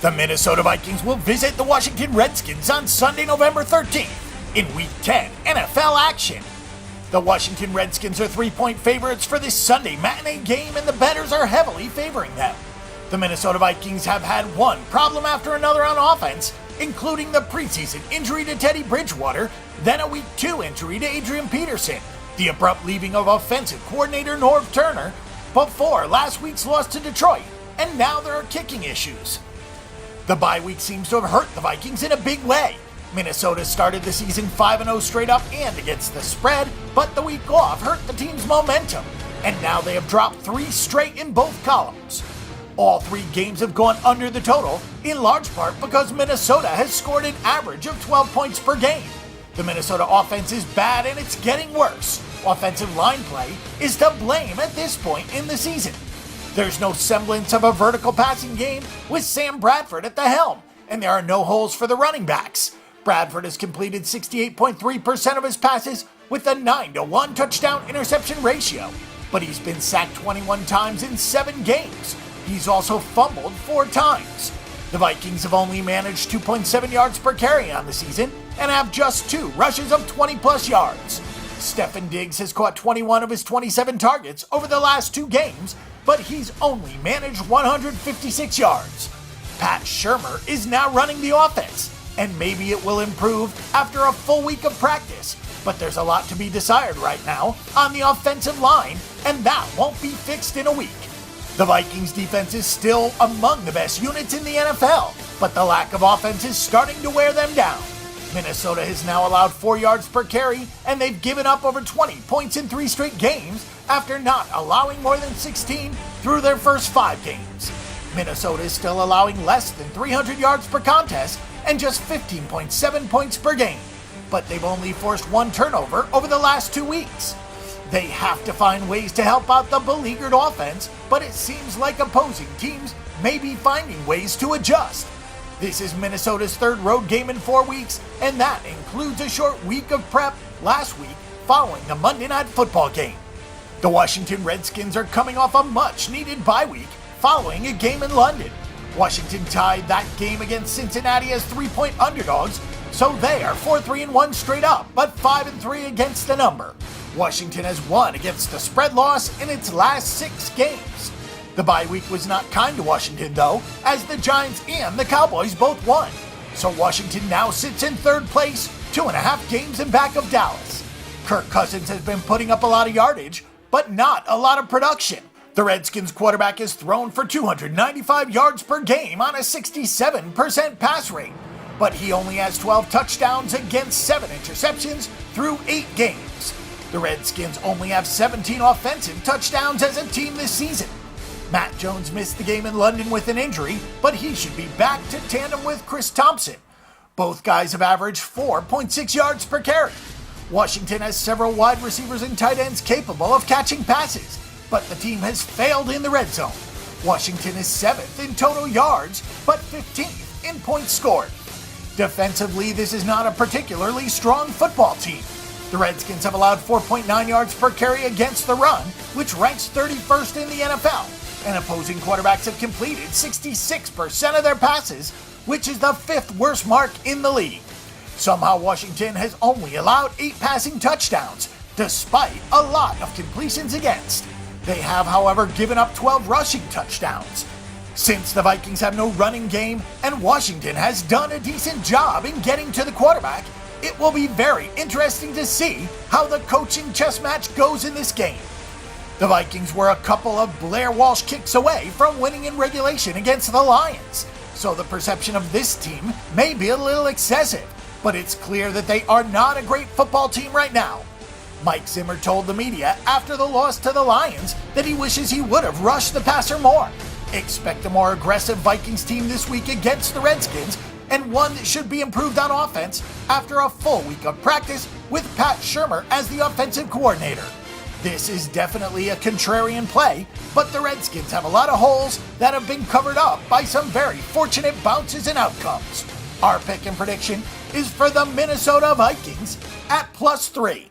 The Minnesota Vikings will visit the Washington Redskins on Sunday, November 13th in Week 10 NFL action. The Washington Redskins are 3-point favorites for this Sunday matinee game, and the bettors are heavily favoring them. The Minnesota Vikings have had one problem after another on offense, including the preseason injury to Teddy Bridgewater, then a Week 2 injury to Adrian Peterson, the abrupt leaving of offensive coordinator Norv Turner, before last week's loss to Detroit, and now there are kicking issues. The bye week seems to have hurt the Vikings in a big way. Minnesota started the season 5-0 straight up and against the spread, but the week off hurt the team's momentum, and now they have dropped 3 straight in both columns. All 3 games have gone under the total, in large part because Minnesota has scored an average of 12 points per game. The Minnesota offense is bad and it's getting worse. Offensive line play is to blame at this point in the season. There's no semblance of a vertical passing game with Sam Bradford at the helm, and there are no holes for the running backs. Bradford has completed 68.3% of his passes with a 9-to-1 touchdown interception ratio, but he's been sacked 21 times in 7 games. He's also fumbled 4 times. The Vikings have only managed 2.7 yards per carry on the season and have just 2 rushes of 20-plus yards. Stefon Diggs has caught 21 of his 27 targets over the last 2 games, but he's only managed 156 yards. Pat Shurmur is now running the offense, and maybe it will improve after a full week of practice, but there's a lot to be desired right now on the offensive line, and that won't be fixed in a week. The Vikings defense is still among the best units in the NFL, but the lack of offense is starting to wear them down. Minnesota has now allowed 4 yards per carry, and they've given up over 20 points in 3 straight games after not allowing more than 16 through their first 5 games. Minnesota is still allowing less than 300 yards per contest and just 15.7 points per game, but they've only forced 1 turnover over the last 2 weeks. They have to find ways to help out the beleaguered offense, but it seems like opposing teams may be finding ways to adjust. This is Minnesota's 3rd road game in 4 weeks, and that includes a short week of prep last week following the Monday Night Football game. The Washington Redskins are coming off a much-needed bye week following a game in London. Washington tied that game against Cincinnati as 3-point underdogs, so they are 4-3-1 straight up, but 5-3 against the number. Washington has won against the spread loss in its last 6 games. The bye week was not kind to Washington, though, as the Giants and the Cowboys both won. So Washington now sits in 3rd place, 2.5 games in back of Dallas. Kirk Cousins has been putting up a lot of yardage, but not a lot of production. The Redskins quarterback has thrown for 295 yards per game on a 67% pass rate, but he only has 12 touchdowns against 7 interceptions through 8 games. The Redskins only have 17 offensive touchdowns as a team this season. Matt Jones missed the game in London with an injury, but he should be back to tandem with Chris Thompson. Both guys have averaged 4.6 yards per carry. Washington has several wide receivers and tight ends capable of catching passes, but the team has failed in the red zone. Washington is 7th in total yards, but 15th in points scored. Defensively, this is not a particularly strong football team. The Redskins have allowed 4.9 yards per carry against the run, which ranks 31st in the NFL, and opposing quarterbacks have completed 66% of their passes, which is the 5th worst mark in the league. Somehow Washington has only allowed 8 passing touchdowns, despite a lot of completions against. They have, however, given up 12 rushing touchdowns. Since the Vikings have no running game and Washington has done a decent job in getting to the quarterback, it will be very interesting to see how the coaching chess match goes in this game. The Vikings were a couple of Blair Walsh kicks away from winning in regulation against the Lions, so the perception of this team may be a little excessive, but it's clear that they are not a great football team right now. Mike Zimmer told the media after the loss to the Lions that he wishes he would have rushed the passer more. Expect a more aggressive Vikings team this week against the Redskins, and one that should be improved on offense after a full week of practice with Pat Shurmur as the offensive coordinator. This is definitely a contrarian play, but the Redskins have a lot of holes that have been covered up by some very fortunate bounces and outcomes. Our pick and prediction is for the Minnesota Vikings at +3.